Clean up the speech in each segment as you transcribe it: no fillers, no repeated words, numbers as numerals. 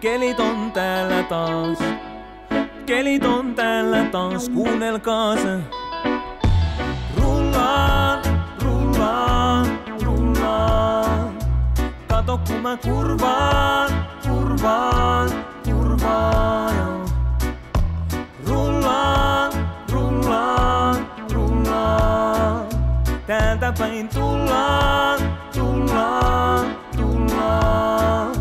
Kelit on täällä taas. Kelit on täällä taas, kuunnelkaa se. Rullaan, rullaan, rullaan. Kato kun mä kurvaan, kurvaan, kurvaan. Jo. Rullaan, rullaan, rullaan. Täältä päin tullaan, tullaan, tullaan.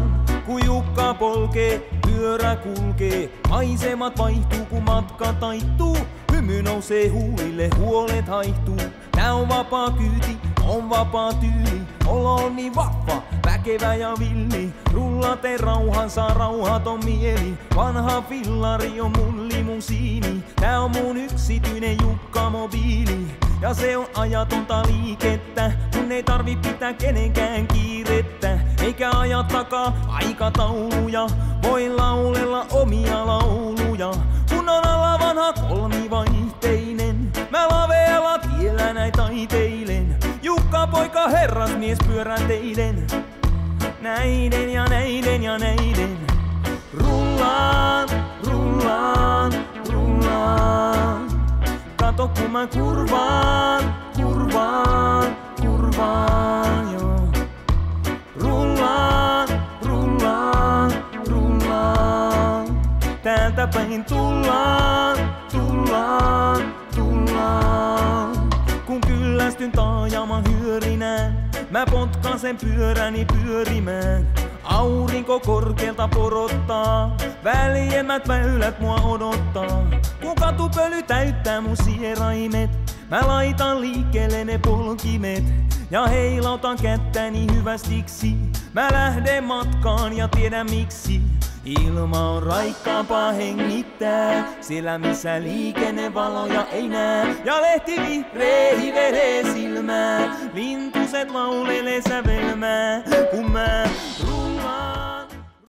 Kun Jukka polkee, pyörä kulkee, maisemat vaihtuu kun matka taittuu. Hymy nousee huulille, huolet haihtuu. Tää on vapaa kyyti, on vapaa tyyli. Olo on niin vahva, väkevä ja villi. Rullate rauhansa, rauhaton mieli. Vanha fillari on mun limusiini. Tää on mun yksityinen Jukka-mobiili. Ja se on ajatonta liikettä, kun ei tarvi pitää kenenkään kiirettä. Eikä aja takaa aikatauluja, voi laulella omia lauluja. Kun on alla vanha kolmivaihteinen, mä laveella tiellä näin taiteilen. Jukka poika herrasmies pyöräteilen, näiden ja näiden ja näiden. Rullaan, rullaan, rullaan. Kato kun mä kurvaan, kurvaan, kurvaan, joo. Rullaan, rullaan, rullaan. Täältä päin tullaan, tullaan, tullaan. Kun kyllästyn taajaman hyörinään, mä potkan sen pyöräni pyörimään. Aurinko korkealta porottaa, väljemmät väylät mua odottaa. Kun katupöly täyttää mun sieraimet, mä laitan liikkeelle ne polkimet. Ja heilautan kättäni hyvästiksi, mä lähden matkaan ja tiedän miksi. Ilma on raikkaampaa hengittää, siellä missä liikennevaloja ei näe. Ja lehti vihreä hivelee silmää, lintuset laulelee sävelmää, kun mä